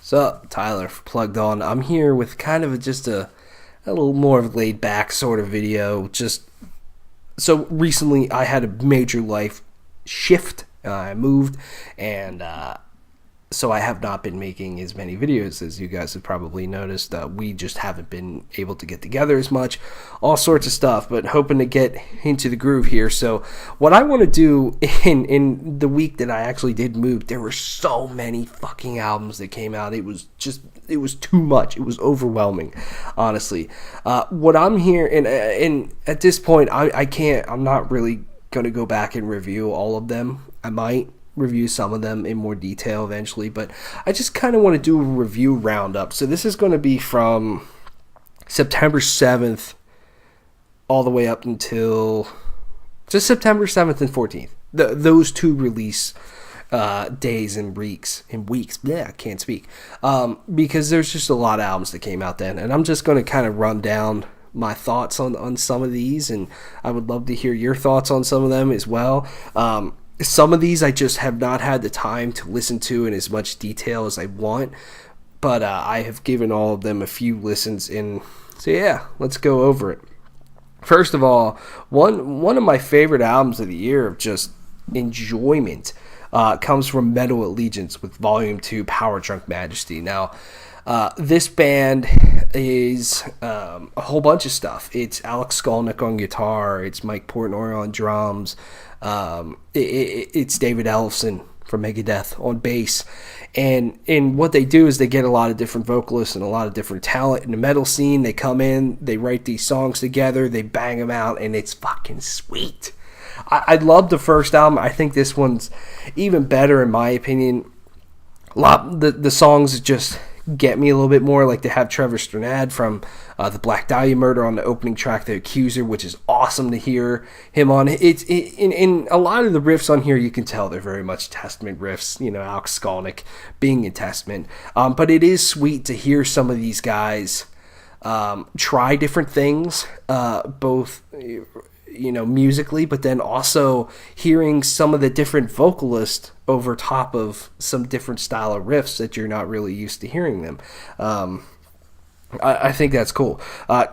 So, Tyler, plugged on. I'm here with kind of a little more of a laid back sort of video. So recently I had a major life shift. I moved, and so I have not been making as many videos as you guys have probably noticed. We just haven't been able to get together as much, all sorts of stuff, but hoping to get into the groove here. So what I want to do in the week that I actually did move, there were so many fucking albums that came out. It was too much. It was overwhelming, honestly. What I'm here, and at this point, I'm not really going to go back and review all of them. I might review some of them in more detail eventually, but I just kind of want to do a review roundup. So this is going to be from September 7th all the way up until just September 7th and 14th. Those two release days and weeks. Yeah, I can't speak. Because there's just a lot of albums that came out then, and I'm just going to kind of run down my thoughts on some of these, and I would love to hear your thoughts on some of them as well. Some of these I just have not had the time to listen to in as much detail as I want, but I have given all of them a few listens in. So yeah, let's go over it. First of all, one of my favorite albums of the year of just enjoyment comes from Metal Allegiance with Volume 2, Power Drunk Majesty. Now, this band is a whole bunch of stuff. It's Alex Skolnick on guitar. It's Mike Portnoy on drums. It's David Ellefson from Megadeth on bass. And what they do is they get a lot of different vocalists and a lot of different talent in the metal scene. They come in, they write these songs together, they bang them out, and it's fucking sweet. I love the first album. I think this one's even better in my opinion. The songs just get me a little bit more. Like they have Trevor Strnad from the Black Dahlia Murder on the opening track, The Accuser, which is awesome to hear him on. In a lot of the riffs on here, you can tell they're very much Testament riffs, Alex Skolnick being in Testament. But it is sweet to hear some of these guys try different things, both musically, but then also hearing some of the different vocalists over top of some different style of riffs that you're not really used to hearing them. I think that's cool.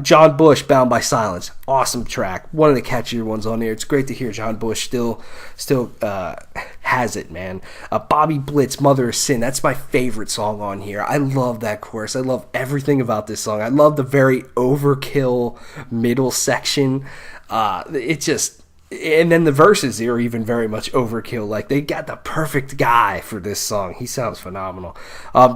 John Bush, Bound by Silence, awesome track, one of the catchier ones on there. It's great to hear John Bush still has it, man. Bobby Blitz, Mother of Sin, that's my favorite song on here. I love that chorus. I love everything about this song. I love the very overkill middle section. And then the verses are even very much overkill. Like, they got the perfect guy for this song. He sounds phenomenal.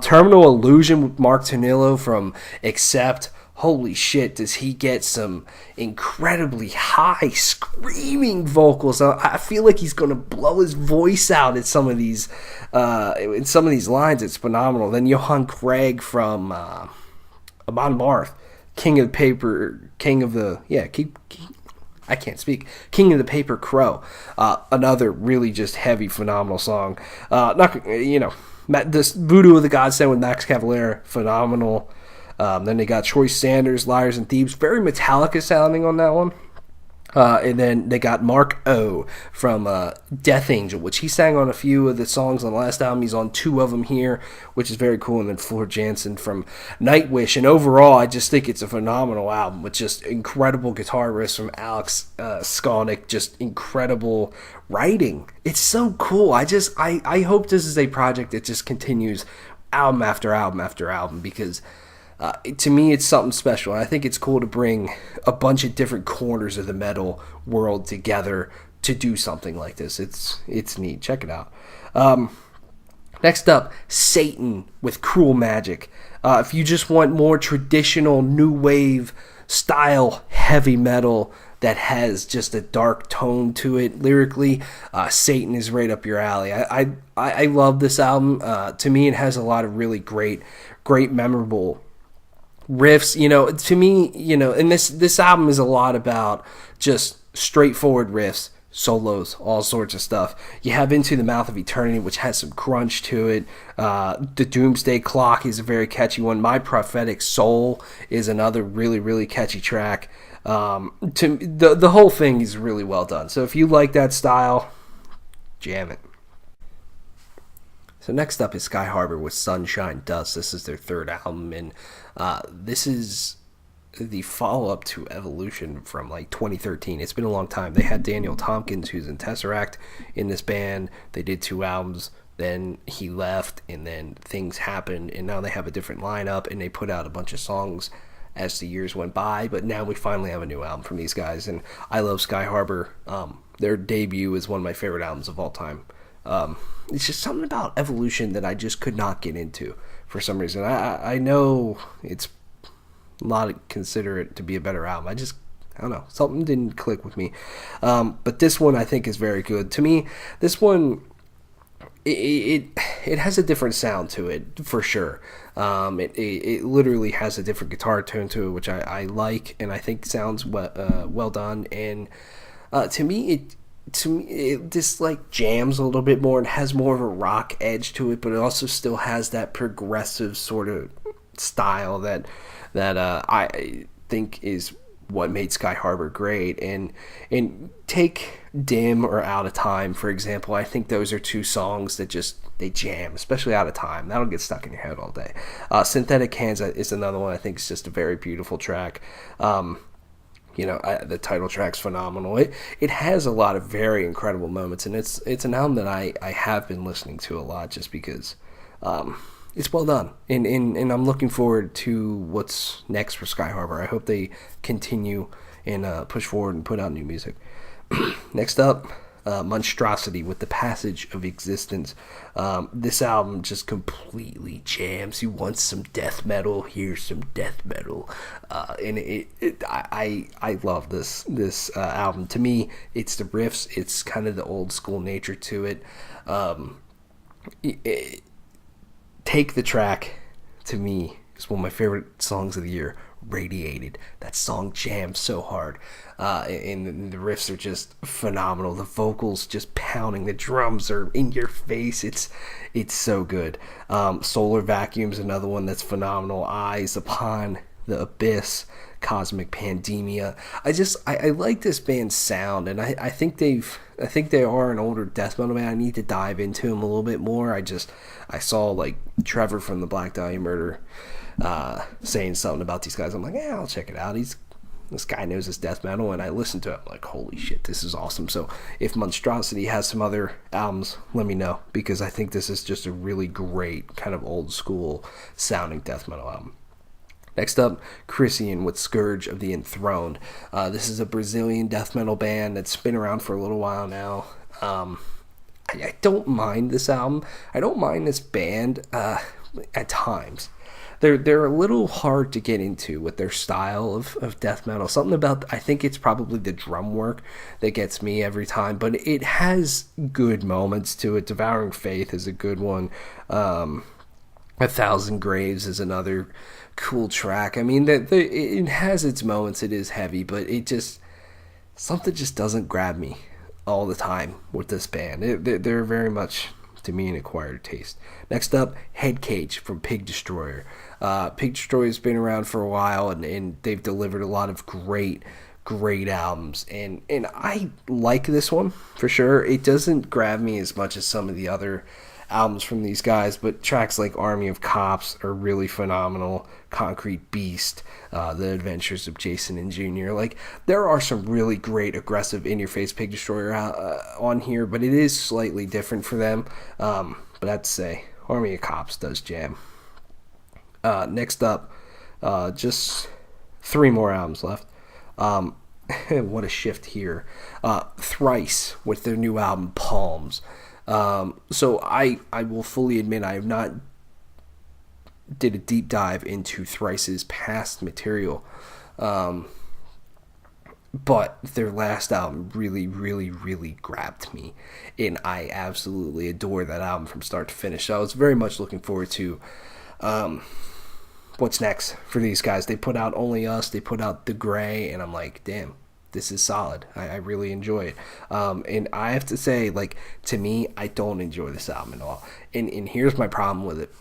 Terminal Illusion with Mark Tonillo from Accept. Holy shit, does he get some incredibly high screaming vocals. I feel like he's going to blow his voice out at some of these in some of these lines. It's phenomenal. Then Johan Craig from Amon Marth, King of the Paper Crow, another really just heavy, phenomenal song. This Voodoo of the Godsend with Max Cavalera, phenomenal. Then they got Troy Sanders, Liars and Thieves, very Metallica sounding on that one. And then they got Mark O from Death Angel, which he sang on a few of the songs on the last album. He's on two of them here, which is very cool. And then Floor Jansen from Nightwish. And overall, I just think it's a phenomenal album with just incredible guitar riffs from Alex Skolnick, just incredible writing. It's so cool. I hope this is a project that just continues album after album after album, because to me, it's something special. And I think it's cool to bring a bunch of different corners of the metal world together to do something like this. It's neat. Check it out. Next up, Satan with Cruel Magic. If you just want more traditional new wave style heavy metal that has just a dark tone to it lyrically, Satan is right up your alley. I love this album. To me, it has a lot of really great memorable riffs, to me, and this album is a lot about just straightforward riffs, solos, all sorts of stuff. You have Into the Mouth of Eternity, which has some crunch to it. The Doomsday Clock is a very catchy one. My Prophetic Soul is another really, really catchy track. The whole thing is really well done. So if you like that style, jam it. So next up is Skyharbor with Sunshine Dust. This is their third album, and this is the follow-up to Evolution from like 2013. It's been a long time. They had Daniel Tompkins, who's in Tesseract, in this band. They did 2 albums, then he left, and then things happened, and now they have a different lineup, and they put out a bunch of songs as the years went by, but now we finally have a new album from these guys, and I love Skyharbor. Their debut is one of my favorite albums of all time. It's just something about Evolution that I just could not get into for some reason. I know it's a lot of consider it to be a better album. I don't know, something didn't click with me. But this one I think is very good. To me, this one, it has a different sound to it for sure. It literally has a different guitar tone to it, which I like, and I think sounds well done. And to me it just like jams a little bit more and has more of a rock edge to it, but it also still has that progressive sort of style that I think is what made Skyharbor great. And take Dim or Out of Time, for example. I think those are 2 songs that they jam, especially Out of Time. That'll get stuck in your head all day. Synthetic Hands is another one I think is just a very beautiful track. The title track's phenomenal. It has a lot of very incredible moments, and it's an album that I have been listening to a lot just because it's well done, and I'm looking forward to what's next for Skyharbor. I hope they continue and push forward and put out new music. Next up, Monstrosity with The Passage of Existence. This album just completely jams. You want some death metal, here's some death metal, and I love this album. To me, it's the riffs, it's kind of the old school nature to it. Take the Track, to me, is one of my favorite songs of the year. Radiated. That song jams so hard, and the riffs are just phenomenal. The vocals just pounding, the drums are in your face. It's so good. Solar Vacuum's another one that's phenomenal. Eyes Upon the Abyss, Cosmic Pandemia. I like this band's sound, and I think they are an older death metal band. I need to dive into them a little bit more. I saw like Trevor from the Black Dahlia Murder saying something about these guys. I'm like, yeah, I'll check it out. This guy knows his death metal, and I listened to it. I'm like, holy shit, this is awesome. So if Monstrosity has some other albums, let me know, because I think this is just a really great kind of old school sounding death metal album. Next up, Krisiun with Scourge of the Enthroned. This is a Brazilian death metal band that's been around for a little while now. I don't mind this album. I don't mind this band at times. They're a little hard to get into with their style of death metal. Something about, I think it's probably the drum work that gets me every time, but it has good moments to it. Devouring Faith is a good one. 1,000 Graves is another cool track. I mean, it has its moments. It is heavy, but something just doesn't grab me all the time with this band. They're very much, to me, an acquired taste. Next up, Head Cage from Pig Destroyer. Pig Destroyer's been around for a while, and they've delivered a lot of great albums, and I like this one for sure. It doesn't grab me as much as some of the other albums from these guys, but tracks like Army of Cops are really phenomenal. Concrete Beast, The Adventures of Jason and Jr. Like, there are some really great aggressive in-your-face Pig Destroyer on here, but it is slightly different for them. But I'd say Army of Cops does jam. Next up, just 3 more albums left. What a shift here. Thrice with their new album Palms. So I will fully admit I have not did a deep dive into Thrice's past material, but their last album really, really, really grabbed me, and I absolutely adore that album from start to finish. So I was very much looking forward to what's next for these guys. They put out Only Us, they put out The Gray, and I'm like, damn, this is solid. I really enjoy it. And I have to say, like, to me, I don't enjoy this album at all. And here's my problem with it.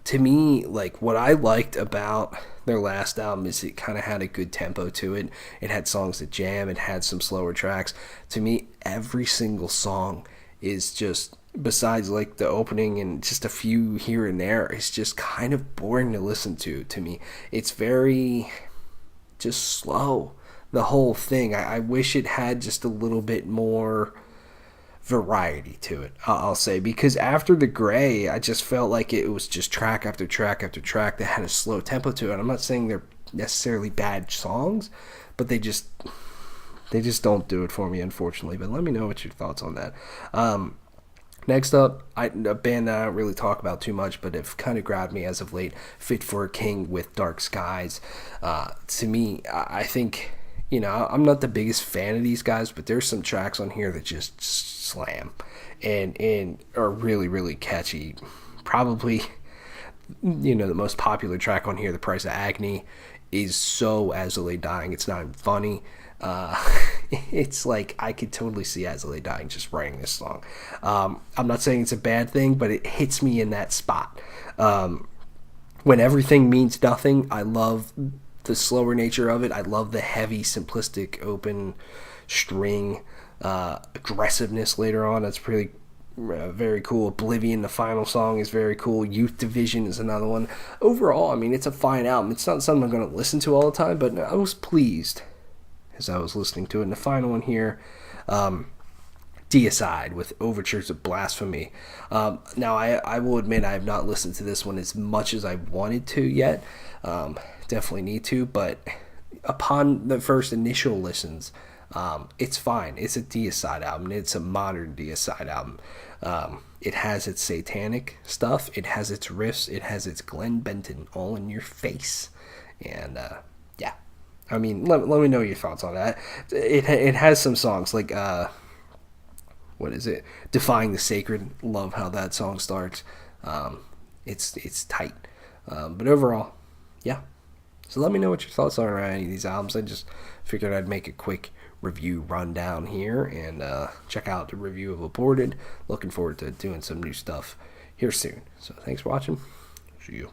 To me, like, what I liked about their last album is it kind of had a good tempo to it. It had songs that jam. It had some slower tracks. To me, every single song is just, besides like the opening and just a few here and there, is just kind of boring to listen to me. It's very just slow, the whole thing. I wish it had just a little bit more variety to it, I'll say, because after the Gray, I just felt like it was just track after track after track that had a slow tempo to it. I'm not saying they're necessarily bad songs, but they just don't do it for me, unfortunately. But let me know what your thoughts on that. Next up, a band that I don't really talk about too much, but have kind of grabbed me as of late, Fit for a King with Dark Skies. To me, I think, I'm not the biggest fan of these guys, but there's some tracks on here that just slam and are really, really catchy. Probably, the most popular track on here, The Price of Agony, is so As I Lay Dying, it's not even funny. It's like I could totally see As I Lay Dying just writing this song. I'm not saying it's a bad thing, but it hits me in that spot. When everything means nothing, I love the slower nature of it. I love the heavy, simplistic, open string aggressiveness later on. That's pretty very cool. Oblivion, the final song, is very cool. Youth Division is another one. Overall, I mean, it's a fine album. It's not something I'm going to listen to all the time, but I was pleased as I was listening to it. And the final one here, Deicide with Overtures of Blasphemy. Now, I will admit I have not listened to this one as much as I wanted to yet. Definitely need to, but upon the first initial listens, it's fine. It's a Deicide album. It's a modern Deicide album. It has its satanic stuff. It has its riffs. It has its Glenn Benton all in your face. And, yeah. I mean, let me know your thoughts on that. It has some songs like, what is it? Defying the Sacred. Love how that song starts. It's tight. But overall, yeah. So let me know what your thoughts are on any of these albums. I just figured I'd make a quick review rundown here and check out the review of Aborted. Looking forward to doing some new stuff here soon. So thanks for watching. See you.